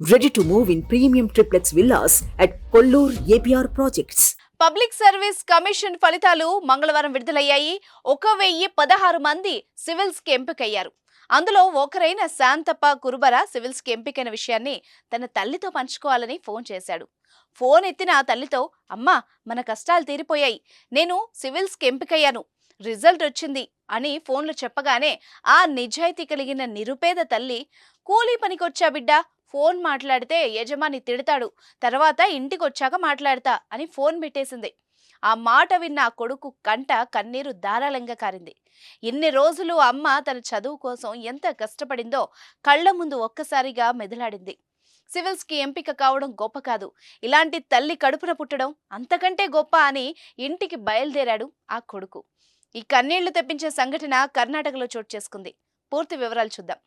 Ready to move in premium triplex villas at Kollur APR Projects. Public service commission ఫలితాలు మంగళవారం విడుదలయ్యాయి. 1016 మంది civils కి ఎంపికయ్యారు. అందులో ఒకరైన శాంతప్ప కురుబర సివిల్స్ కి ఎంపికైన విషయాన్ని తన తల్లితో పంచుకోవాలని ఫోన్ చేశాడు. ఫోన్ ఎత్తిన ఆ తల్లితో, అమ్మా, మన కష్టాలు తీరిపోయాయి, నేను సివిల్స్ కి ఎంపికయ్యాను, రిజల్ట్ వచ్చింది అని ఫోన్లో చెప్పగానే ఆ నిజాయితీ కలిగిన నిరుపేద తల్లి, కూలీ పనికొచ్చా బిడ్డ, ఫోన్ మాట్లాడితే యజమాని తిడతాడు, తర్వాత ఇంటికొచ్చాక మాట్లాడతా అని ఫోన్ పెట్టేసింది. ఆ మాట విన్న ఆ కొడుకు కంట కన్నీరు ధారాళంగా కారింది. ఇన్ని రోజులు అమ్మ తన చదువు కోసం ఎంత కష్టపడిందో కళ్ల ముందు ఒక్కసారిగా మెదలాడింది. సివిల్స్ కి ఎంపిక కావడం గొప్ప కాదు, ఇలాంటి తల్లి కడుపున పుట్టడం అంతకంటే గొప్ప అని ఇంటికి బయలుదేరాడు ఆ కొడుకు. ఈ కన్నీళ్లు తెప్పించే సంఘటన కర్ణాటకలో చోటు చేసుకుంది. పూర్తి వివరాలు చూద్దాం.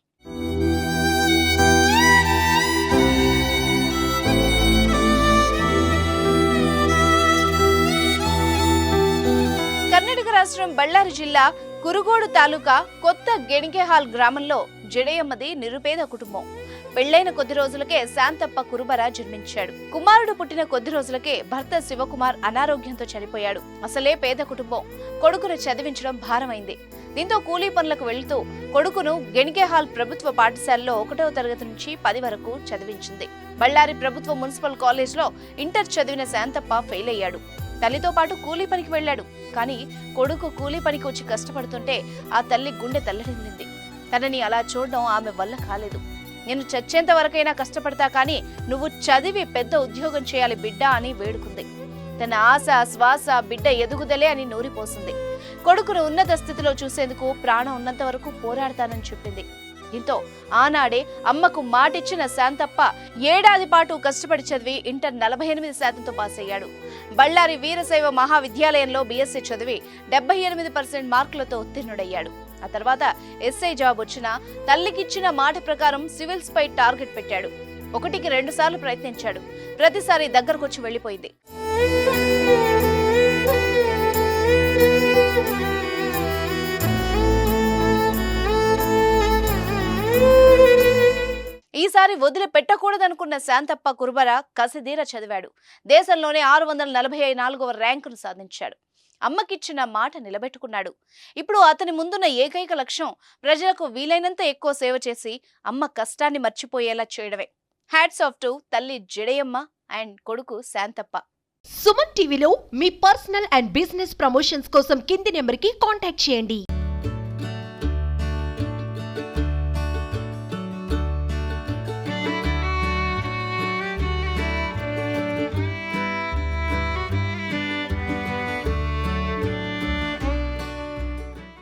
కర్ణాటక రాష్ట్రం బళ్ళారి జిల్లా కురుగోడు తాలూకా కొత్త గెణిగేహాల్ గ్రామంలో జడేయమ్మది నిరుపేద కుటుంబం. పెళ్లైన కొద్ది రోజులకే శాంతప్ప కురుబర జన్మించాడు. కుమారుడు పుట్టిన కొద్ది రోజులకే భర్త శివకుమార్ అనారోగ్యంతో చనిపోయాడు. అసలే పేద కుటుంబం, కొడుకును చదివించడం భారమైంది. దీంతో కూలీ పనులకు వెళ్తూ కొడుకును గెణిగేహాల్ ప్రభుత్వ పాఠశాలలో 1వ తరగతి నుంచి 10 వరకు చదివించింది. బళ్ళారి ప్రభుత్వ మున్సిపల్ కాలేజ్లో ఇంటర్ చదివిన శాంతప్ప ఫెయిల్ అయ్యాడు. తల్లితో పాటు కూలీ పనికి వెళ్లాడు. కానీ కొడుకు కూలీ పనికి వచ్చి కష్టపడుతుంటే ఆ తల్లి గుండె తల్లడిల్లింది. తనని అలా చూడడం ఆమె వల్ల కాలేదు. నేను చచ్చేంత వరకైనా కష్టపడతా, కానీ నువ్వు చదివి పెద్ద ఉద్యోగం చేయాలి బిడ్డ అని వేడుకుంది. తన ఆశ శ్వాస బిడ్డ ఎదుగుదలే అని నూరిపోసింది. కొడుకును ఉన్నత స్థితిలో చూసేందుకు ప్రాణం ఉన్నంత వరకు పోరాడతానని చెప్పింది. దీంతో ఆనాడే అమ్మకు మాటిచ్చిన శాంతప్ప ఏడాది పాటు కష్టపడి చదివి ఇంటర్ 48% పాస్ అయ్యాడు. బళ్ళారి వీరశైవ మహావిద్యాలయంలో BSc చదివి 78% మార్కులతో ఉత్తీర్ణుడయ్యాడు. ఆ తర్వాత ఎస్ఐ జాబ్ వచ్చినా తల్లికిచ్చిన మాట ప్రకారం సివిల్స్ పై టార్గెట్ పెట్టాడు. 1కి 2 సార్లు ప్రయత్నించాడు. ప్రతిసారి దగ్గరకొచ్చి వెళ్లిపోయింది. ఈసారి వదిలి పెట్టకూడదనుకున్న శాంతప్ప కురుబర కసిదీర చదివాడు. దేశంలోనే 644వ ర్యాంకును సాధించాడు. అమ్మకిచ్చిన మాట నిలబెట్టుకున్నాడు. ఇప్పుడు అతని ముందున్న ఏకైక లక్ష్యం ప్రజలకు వీలైనంత ఎక్కువ సేవ చేసి అమ్మ కష్టాన్ని మర్చిపోయేలా చేయడమే. హ్యాట్స్ ఆఫ్ టు తల్లి జడేయమ్మ అండ్ కొడుకు శాంతప్ప. సుమన్ టీవీలో మీ పర్సనల్ అండ్ బిజినెస్ ప్రమోషన్స్ కోసం కింది నెంబర్కి కాంటాక్ట్ చేయండి.